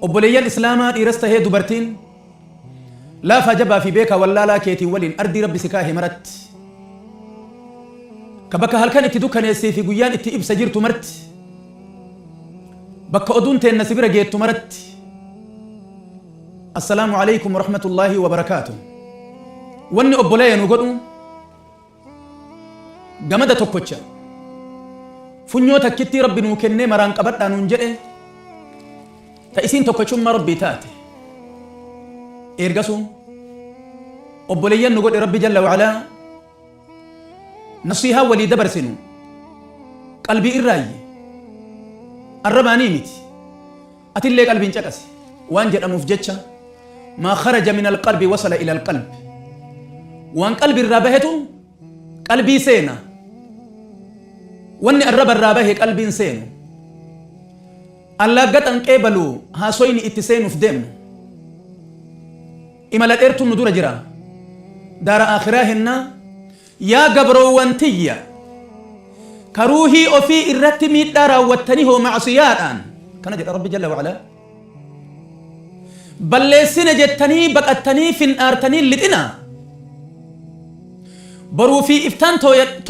obboleeyyan islaamaa dhiiras tahee dubartiin laafa jabaa fi beekaa wallaalaa keetiin waliin ardii rabbi si kaahee maratti ka bakka halkan itti dukkaneessee fi guyyaan itti ibsa jirtu marti bakka oduun teenna sibira geettu maratti assalaamu alaykum wa rahmatullaahi wa barakaatuh. wanni obboleeyyan nu godhu gamada tokkocha funyoo takkitti rabbi nuu kennee maraan qabadhaa nuun jedhe ta isiin tokkochummaa rabbii taate ergasuun obboleeyyan nu godhe rabbi jalla wa'alaa nasiihaa walii dabarsinu qalbii irraayi arrabaanii miti atillee qalbiin caqasi waan jedhamuuf jecha maa kharaja min alqalbi wasala ila alqalbi waan qalbi irraa bahetu qalbii seena wanni arraba irraa bahe qalbiin seenu allaa gaxan qeebaluu haasoyni itti seenuuf deemnu imala dheertuun nu dura jira daara akhiraa hennaa yaa gabroowwan tiyya karuuhii ofii irratti miidhaa raawwattanii hoo macsiyaadhaan kana jedha rabbi jalla wa'alaa balleessine jettanii baqattanii fin'aartanii lixina baruu fi iftaan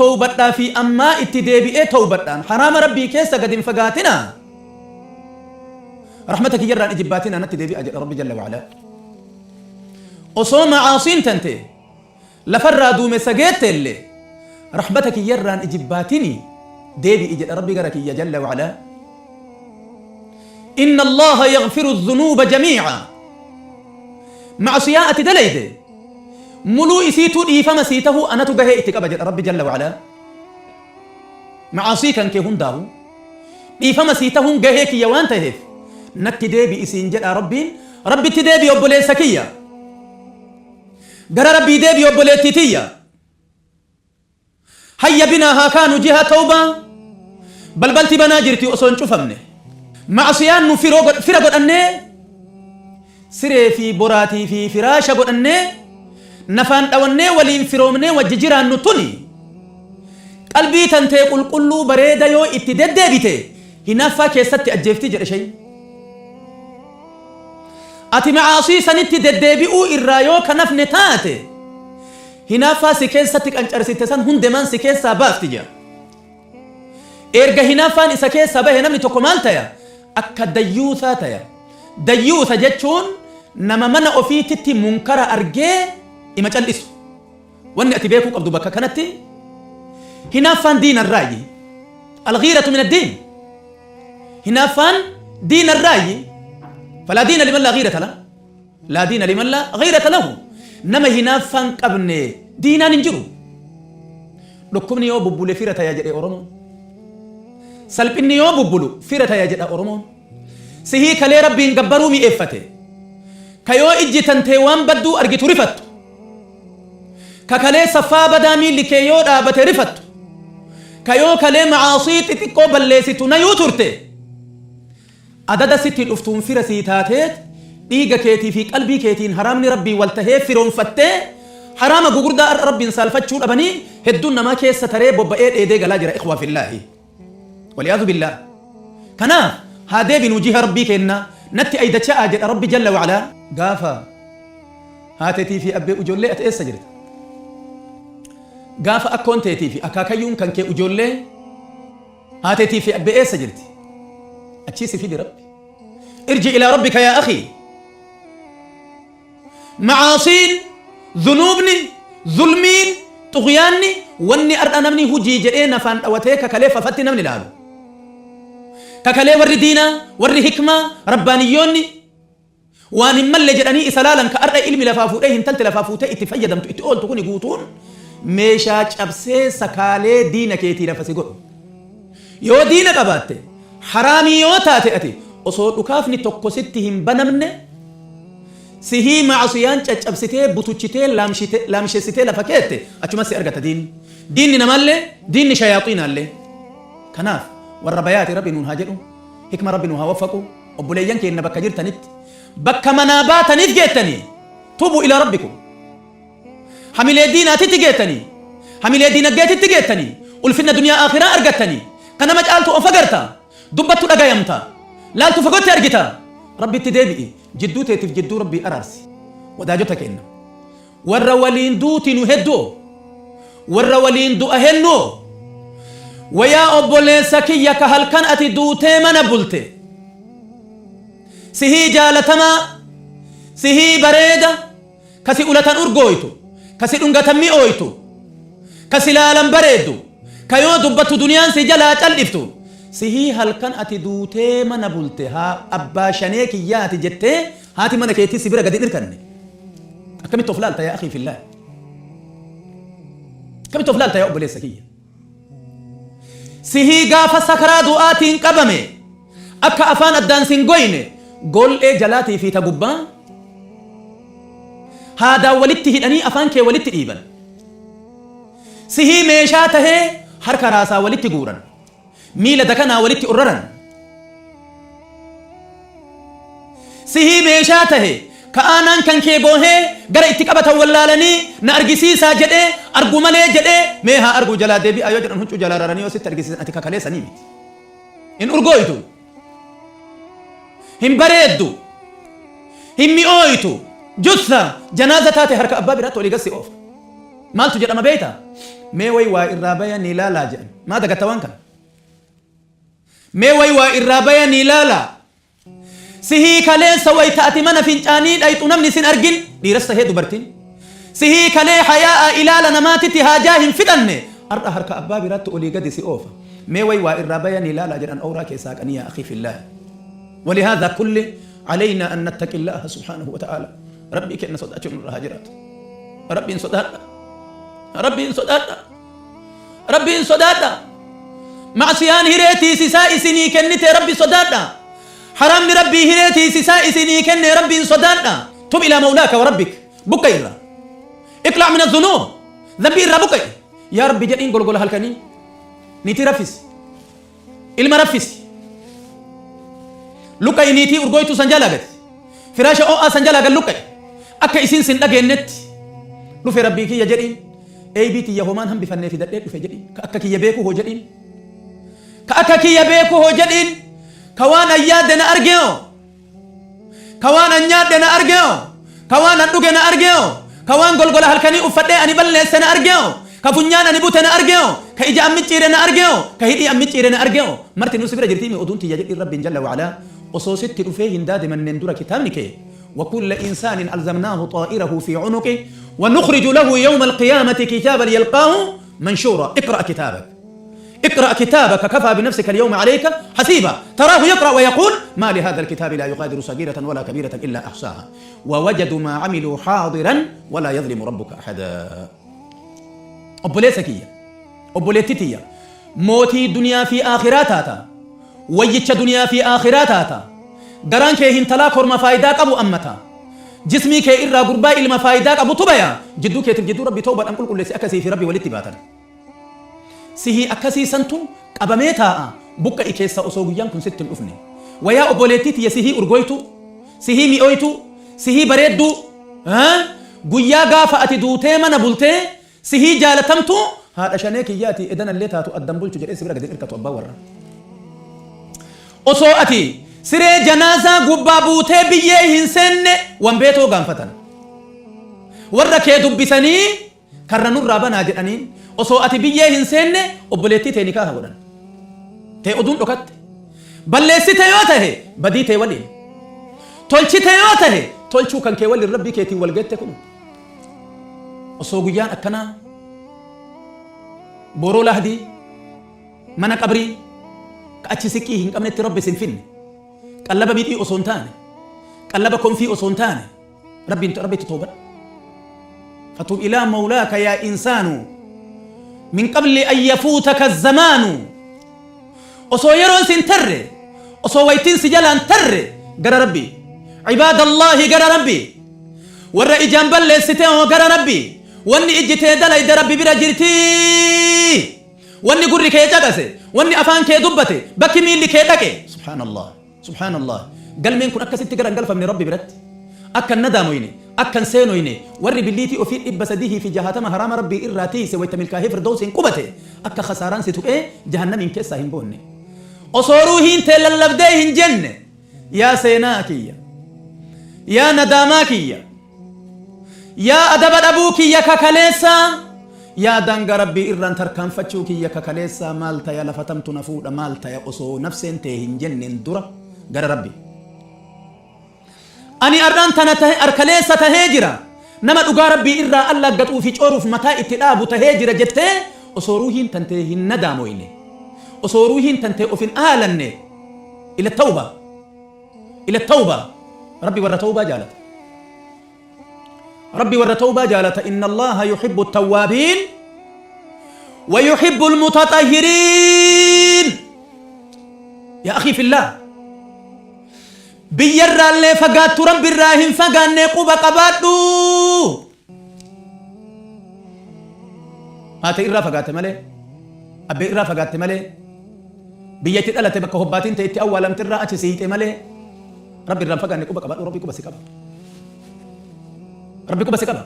tawbadhaa fi ammaa itti deebi'ee tawbadhaan haraama rabbii keessa gad hin fagaatina rahmata kiyyarraan ijibbaatina natti deebi'a jedha rabbi jalla wa'alaa osoo macaasiin tante lafarraa duumessa geette illee rahmata kiyyarraan ijibbaatini deebi'i jedha rabbi gara kiyya jalla wa'alaa inna allaha yaghfiru dhunuuba jamiica macsiyaa ati dalayde muluu isiituu dhiifama sii tahu anatu gahee itti qaba jedha rabbi jalla wa'alaa macaasii kan kee hundaahu dhiifama sii tahuun gahee kiyya waan taheef natti deebi isiin jedha rabbiin rabbitti deebi obboleessa kiyya gara rabbii deebi obboleettii tiyya hayya binaa haa kaanu jiha tawbaa balbalti banaa jirti osoo hin cufamne macsiyaan nu fira godhannee siree fi boraatii fi firaasha godhannee nafaan dhawannee waliin firoomnee wajji jiraannu tuni qalbii tantee qulqulluu bareeda yoo itti deddeebite hinaaffaa keessatti ajjeefti jedhe shay ati macaasii sanitti deddeebi'uu irraa yoo kanafne taate hinaaffaa si keessatti qancarsite san hundemaan si keessaa baafti jedha erga hinaaffaan isa keessaa bahe namni tokko maal taya akka dayyuusaa taya dayyuusa jechuun nama mana ofiititti munkara argee ima cal'isu wanni ati beekuu qabdu bakka kanatti hinaaffaan diinarraayi alghiiratu min addiin hinaaffaan diinarraayi فلا دين لمن لا غيرة له لا دين لمن لا غيرة له نما هنافان قبني دينا ننجرو لكمني يو ببولي فيرة يا جري أورمون سلبني يو ببولو فيرة يا جري أورمون سهي كلي ربي نقبرو مي إفته كيو إجي تنتيوان بدو أرجتو رفت ككلي صفا بدامي لكيو دابت رفت كيو كلي معاصيت تتكو بلسيتو نيو ترتي adada sitti dhuftuun fira sii taateet dhiiga keetii fi qalbii keetiin haraamni rabbii waltahee firoonfattee haraama gugurdaa rabbiin saalfachuu dhabanii hedduun namaa keessa taree bobba'ee dheedee galaa jira ikhwaa fillaahi waliyaadu billah kanaaf haa deebinuu jiha rabbii keenna natti aydachaa jedha rabbi jalla wa'alaa gaafa haatetii fi abbee ijoollee ati eessa jirta gaafa akkoon teetii fi akaakayyuun kan kee ijoollee haatetii fi abbee eessa jirti أتشيسي في ربي ارجع إلى ربك يا أخي معاصين ذنوبني ظلمين طغياني واني أردنا مني هجي جئنا فان أوتيك كليفة فتنا من الآلو ككلي وري دينا وري حكمة ربانيوني وان مل جراني إسلالا كأرى علمي لفافوته انتلت لفافوته اتفيدم تقول تكوني قوتون ميشاج أبسي سكالي دينك يتي لفسي قول يو دينك أباتي حرامي yoo taate ati osoo dhukaafni tokko sitti hin banamne sihii macsiyaan caccabsitee butuchitee laamshessitee lafa keette achuma si argata diinni namallee diinni shayaaxiinaallee kanaaf warra bayaati rabbi nuun haa jedhu hikma rabbi nuun haa waffaqu obboleeyyan keenna bakka jirtanitti bakka manaa baataniif geettanii tubu ila rabbikum hamilee diinaatitti geettanii hamilee diinagdeetitti geettanii ulfinna duniyaa akhiraa argattanii kanama caaltu of agarta dubbattu dhagayamta laaltu fagotti argita ربي تدبي جدو تيتف جدو ربي أرارسي وداجتك إنه والرولين دوتي نهدو والرولين دو أهنو ويا أبوليسكي كهل كان أتي دوتي من بلتي سهي جالتما سهي بريدة كسي أولتان أرغويتو كسي أنغتمي أويتو كسي لالم بريدو كيو دبتو دنيان سجلا تلفتو سهي هل كان أتي دوتي من بلتي ها أبا شنيك ياتي جتي هاتي من كيتي سبيرا قد إركني كم تفلالتا يا أخي في الله كم تفلالتا يا أبوليسكي سهي غافا سكرا دعاتين قبمي أكا أفان الدانسين قويني قول إيه جلاتي في تقبان هذا ولدت هدني أفان كي ولدت إيبان سهي ميشاته حركة راسا ولدت قورا ميلا دكنا ولدت أررا سهي ميشاته كأنان كان كيبوه غير اتقابة واللالني نأرجسي ساجده أرجو ملء جده مها أرجو جلا دبي أيوة جرن هنشو جلا راني وست أرجسي أتيكا كله سنيمي إن أرجويتو هم بريدو هم ميويتو جثة جنازة تاتي حركة أبا برات ولي قصي أوف مال تجد أما بيتا ميوي وإرابيا نيلالا جان ما دقت وانكا ميوي وإرابيا نيلالا سهي كله سوي تأتي من فنجاني أي تنامني سن أرجل لرسته هدو برتين سهي كله حياء إلى لنمات تهاجاهم فتنة أرى حركة أبا برات ولي قد سي أوف ميوي وإرابيا نيلالا جان أوراك ساكني يا أخي في الله ولهذا كله علينا أن نتقي الله سبحانه وتعالى ربي كأن صدقت من الهاجرات ربي إن صدقت ربي إن صدقت ربي إن صدقت معصيان هريتي سسائي سني كنت ربي صدقت حرام ربي هريتي سسائي سني كن ربي إن صدقت تب إلى مولاك وربك بكي الله اقلع من الذنوب ذنبي ربك يا ربي جدين قول هلكني نيتي رفس إلما رفس لوكاي نيتي أرغويتو سنجالاغت فراشة أو سنجالاغت لوكاي أكا إسين سندق النت لوفي ربي كي يجرين أي بيتي يهومان هم بفنه في دقيق لوفي جرين كأكا كي يبيكو هو جرين كأكا كي يبيكو هو جرين كوان أيادنا أرجعو كوان أنيادنا أرجعو كوان أندوغنا أرجعو كوان غلغل هلكني أفتة أني بلنسنا أرجعو كفنيان أني بوتنا أرجعو كإجا أمي تيرنا أرجعو كهيدي أمي تيرنا أرجعو مرتين نسبرا جرتي من أدون تيجي رب جل وعلا وصوصت تلفيه هنداد من نندورا كتابنك وكل إنسان ألزمناه طائره في عنقه ونخرج له يوم القيامة كتابا يلقاه منشورا اقرأ كتابك اقرأ كتابك كفى بنفسك اليوم عليك حسيبا تراه يقرأ ويقول ما لهذا الكتاب لا يغادر صغيرة ولا كبيرة إلا أحصاها ووجدوا ما عملوا حاضرا ولا يظلم ربك أحدا أبوليسكية أبوليتيتية موتي دنيا في آخراتها ويتش دنيا في آخراتها دران كي هنتلا كورما فايداك أبو أمتا جسمي كي إرى قرباء إلما فايداك أبو تبايا جدو كي تبجدو ربي توبة أنقل كل سي أكسي في ربي والاتباتا سيهي أكسي سنتو قبميتا بكا إكيسا أصوغيان كن ستن أفني ويا أبوليتيت يسيهي أرغويتو سيهي ميويتو سيهي بريدو قويا غافة أتدو تيما نبولتي سيهي جالتمتو هذا شانيك ياتي إذن اللي تاتو أدنبولتو جرئي سبرا قدر إركتو أبا ورا osoo ati siree janaasaa gubbaa buutee biyyee hin seenne wanbeetoo gaanfatan warra kee dubbisanii karra nurraa banaa jedhaniin osoo ati biyyee hin seenne obboleettii tee nikaaha godhan tee oduun dhokatte balleessite yoo tahe badii tee waliin tolchite yoo tahe tolchuu kan kee waliin rabbii keetiin walgette kun osoo guyyaan akkanaa boroo lahdii mana qabrii كأتش سكيه إن قمنت ربي سنفن قلب بيتي أصونتان قلب كون في أصونتان ربي انت ربي تتوبة فتوب إلى مولاك يا إنسان من قبل أن يفوتك الزمان أصويرون سنتر أصويتين سجلان تر قرى ربي عباد الله قرى ربي ورأي جنب اللي ستين قرى ربي واني اجتي دلي دربي برجرتي واني قري كي جاقسي واني أفان كي دبتي بكي مين اللي كي دكي سبحان الله سبحان الله قال مين كن أكا ستي قرن قلفا من ربي برد أكا ندامويني أكا سينويني وري بالليتي أفيد إبسديه في جهاتما حرام ربي إراتي سويت ملكاهي فردوسين قبتي أكا خساران ستوك جهنم إن كيسا هنبوني أصوروهين تلالبديهن جنة يا سيناكية يا نداماكية يا أدب أبوكية ككليسا يا دنگ ربي إران تركان فتشوكية ككليسا مالتا يا لفتمت نفود مالتا يا أصو نفسين تهين جنن درة غير ربي أني أران أركليسا تهجرة نما دغا ربي إرا الله قطو في چوروف متا اتلاب تهجرة جتة أصوروهين تنتهين نداموين أصوروهين تنتهي أفن آلن إلى التوبة إلى التوبة ربي ورى توبة جالت ربي ورى توبة جالت إن الله يحب التوابين ويحب المتطهرين يا أخي في الله بير اللي فقات ربي الراهن فقات نقوبة قبادو هاتي إرى فقات مالي أبي إرى فقات مالي بيتي الألة بك هباتين تيتي أولا مترى أتي سيتي مالي ربي الراهن فقات نقوبة قبادو ربي كوبا سيكابا ربي كوبا سيكابا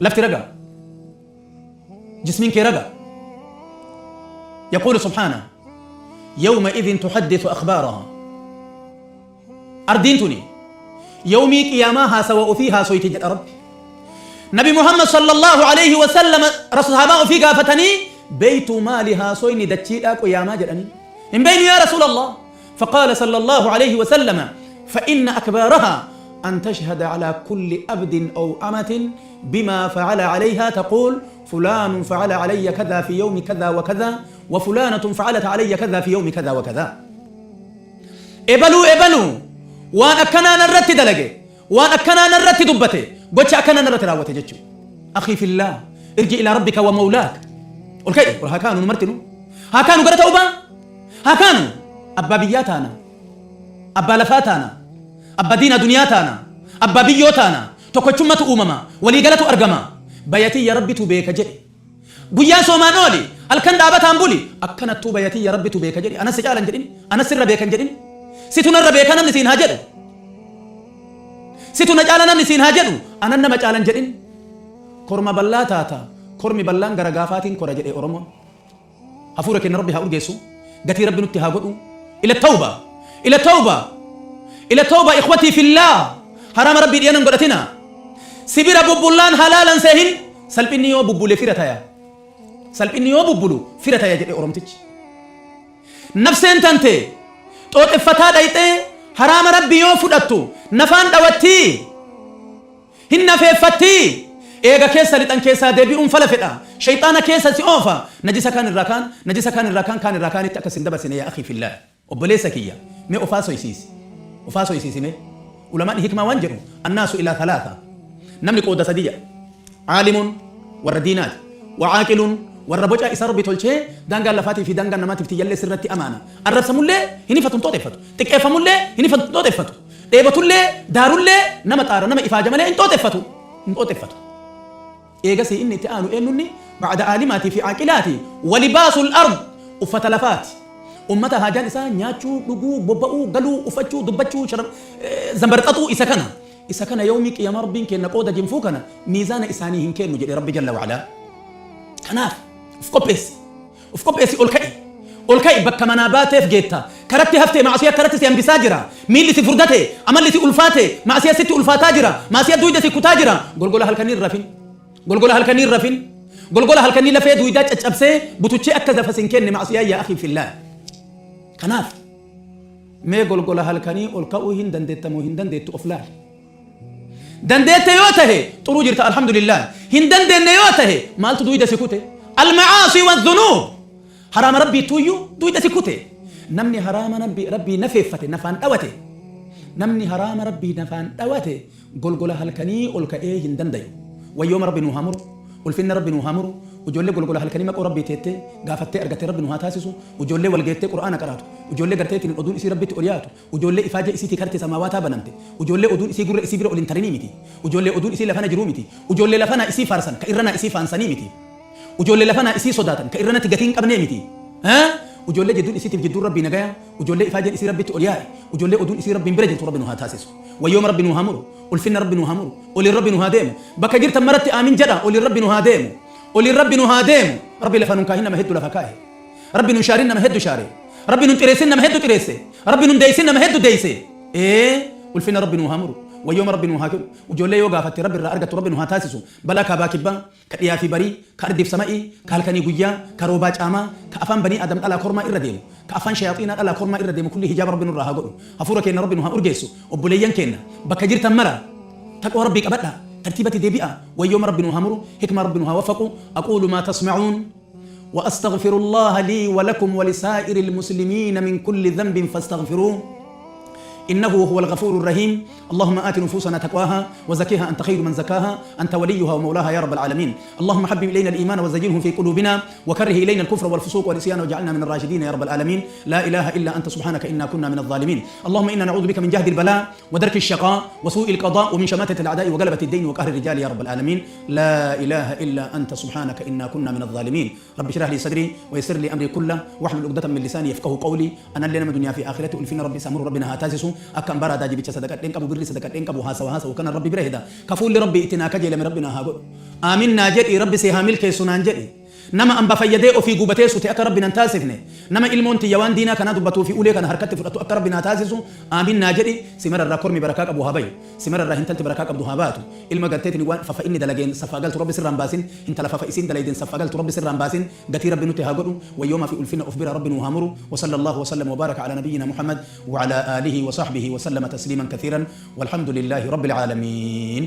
لفتي رقا جسمين كي رقا يقول سبحانه يومئذ تحدث أخبارها أردينتني يومي قيامها سواء فيها سويت جد ربي نبي محمد صلى الله عليه وسلم رسول صحابه في قافتني بيت مالها سويني دتشيدا قياما جدني من بين يا رسول الله فقال صلى الله عليه وسلم فإن أكبارها أن تشهد على كل أبد أو أمة بما فعل عليها تقول فلان فعل علي كذا في يوم كذا وكذا وفلانة فعلت علي كذا في يوم كذا وكذا إبلو وأن أكنا نرتي دلقي وأن أكنا نرتي دبتي قلت أكنا نرتي راوتي جتشو أخي في الله ارجع إلى ربك ومولاك والكي هكانوا نمرتنو هكانوا قرأت أوبا هكانوا أبا بياتانا أبا لفاتانا أبا دين دنياتانا أبا بيوتانا تكوشمة أمما ولي قلت أرقما بياتي يا ربي تبيك جري guyyaa soomaan ooli halkan dhaabataan buli akkanattuu bayatii ya rabbitu beeka jedhi anas caalan jedhin anas sirra beekan jedhin situ narra beeka namni siin haa jedhu situ na caala namni siin haa jedhu anan nama caalan jedhin korma ballaa taata kormi ballaan gara gaafaatiin kora jedhe oromoon hafuura kenna rabbi haa urgeessu gatii rabbi nutti haa godhu ila tawba ila tawba ila tawba ikhwatii fillah harama rabbii dhiyanan godhatina sibira bubbullaan halaalan seehin salphinni yoo bubbule fira taya salphinni yoo bubbulu fira taya jedhe oromtichi nafseen tante xooxeffataa dhayxee harama rabbii yoo fudhattu nafaan dhawattii hin nafeeffattii eega keessa lixan keessaa deebi'uun fala fedha shayxaana keessa si oofa najisa kaan irraa kaan irraa kaanitti akkas hin dabarsine yaa akhii fillah obboleessa kiyya mee ofaa soysiisi mee ulamaan hikmaa waan jedhu annaasu ilaa thalaatha namni qooda sadii jedha caalimun warra diinaati wacaaqilun warra boca isa rabbi tolchee daangaa lafaatii fi daangaa namaatiif tiyyallee sirratti amaana arrabsamullee hin ifatu hin xooxeffatu xiqqeeffamullee hin ifatu hin xooxeffatu dheebatullee daarullee nama xaara nama ifaaja malee hin xooxeffatu eegasi inni itti aanu eenyunni bacda aalimaatii fi caaqilaati walibaasul ard uffata lafaati ummata haajaan isaa nyaachuu dhuguu bobba'uu galuu uffachuu dubbachuu zambarxaxuu isa kana yawmi qiyama rabbiin kenna qooda jinfuu kana miizaana isaanii hin kennu jedhe rabbi jalla wa'alaa kanaaf uf qopheessi ol ka'i bakka manaa baateef geetta karatti haftee maasiyaa karatti si hambisaa jira miilli si furdate amalli si ulfaate maasiyaa sitti ulfaataa jira maasiyaa duyda si kutaa jira golgola halkanii rafin golgola halkanii lafee duydaa caccabsee butuchee akka zafas hin kenne maasiyaa yaa akhii fillah kanaaf mee golgola halkanii ol ka'uu hin dandeettamoo hin dandeettu of laal dandeette yoo tahe xuruu jirta alhamdulillah hin dandeenne yoo tahe maaltu duyda si kute almacaasi wadhunuub haraama rabbii tuyyu duyda si kute namni haraama rabbii nafeeffate nafaan dhawate golgola halkanii ol ka'ee hin dandayu wayyooma rabbi nuu hamuru ulfinna rabbi nuu hamuru ujoollee golgola halkanii maqoo rabbii teettee gaafattee argattee rabbi nuu haa taasisu ujoollee walgeettee qur'aana qaraatu ujoollee garteetiin oduun isii rabbitti ol yaatu ujoollee ifaaja isiitii karte samaawaataa banamte ujoollee oduun isii gurra isii bira ol hin tarinii miti ujoollee oduun isii lafana jiruu miti ujoollee lafana isii faarsan ka irrana isii faansanii miti ujoollee lafana isii sodaatan ka irranatti gatiin qabnee miti ujoollee jidduun isiitiif jidduun rabbii nagaya ujoollee ifaajan isii rabbitti ol yaa'e ujoollee oduun isii rabbiin bira jirtu rabbi nuu haa taasisu wayyooma rabbi nuu hamuru ulfinna rabbi nuu hamuru oliin rabbi nuu haa deemu bakka jirtan maratti aamin jedha oliin rabbi nuu haa deemu rabbi lafa nun kaahin nama heddu lafa kaahe rabbi nun shaarin nama heddu shaare ربي ننترسنا ما هدو ترسي ربي ننديسنا ما هدو ديسي إيه والفين ربي نهامرو ويوم ربي نهاجر وجولي يوغا فتي ربي رأرجت ربي نهاتاسسو بلا كباكبا كديا في بري كأردف سمائي كالكني جويا كروباج أما كأفان بني آدم على كرما إرديم كأفان شياطين على كرما إرديم كل حجاب ربي نراها قولو أفورك إن ربي نها أرجيسو وبليان كنا بكجير تمرة تقوى ربي كبدا ترتيبتي ديبئة ويوم ربي نهامرو حكمة ربي نها وفقوا أقول ما تسمعون وأستغفر الله لي ولكم ولسائر المسلمين من كل ذنب فاستغفروه إنه هو الغفور الرحيم اللهم آت نفوسنا تقواها وزكيها أنت خير من زكاها أنت وليها ومولاها يا رب العالمين اللهم حبب إلينا الإيمان وزينه في قلوبنا وكره إلينا الكفر والفسوق والعصيان وجعلنا من الراشدين يا رب العالمين لا إله إلا أنت سبحانك إنا كنا من الظالمين اللهم إنا نعوذ بك من جهد البلاء ودرك الشقاء وسوء القضاء ومن شماتة الأعداء وغلبة الدين وقهر الرجال يا رب العالمين لا إله إلا أنت سبحانك إنا كنا من الظالمين رب اشرح لي صدري ويسر لي أمري كله واحلل عقدة من لساني يفقه قولي أنا لنا من دنيا في آخرته ألفين ربي سامر ربنا هاتاسسو أكم برا داجي بيتش صدقات دين كابو بري صدقات دين كابو هاسا وهاسا وكان ربي برهدا كفول لربي اتنا كجل من ربنا هاغو آمين ناجدي ربي سيهامل كيسونان جدي نما أم بفيدي أو في قوبتي سوتي أك ربنا تاسفني نما إلمون تيوان دينا كنا دبتو في أولي كان حركت فرقتو أك ربنا تاسسو آمين ناجدي سمر الراكور مي بركاك أبو هابي سمر الراهن تلت بركاك أبو هاباتو إلما قلتني وان فإني دلجين سفاقلت ربي سر رامباسين انت لفا فإسين دليدين سفاقلت ربي سر رامباسين قتي ربي نتي هاغو ويوم في ألفنا أخبر ربنا وهامرو وصلى الله وسلم وبارك على نبينا محمد وعلى آله وصحبه وسلم تسليما كثيرا والحمد لله رب العالمين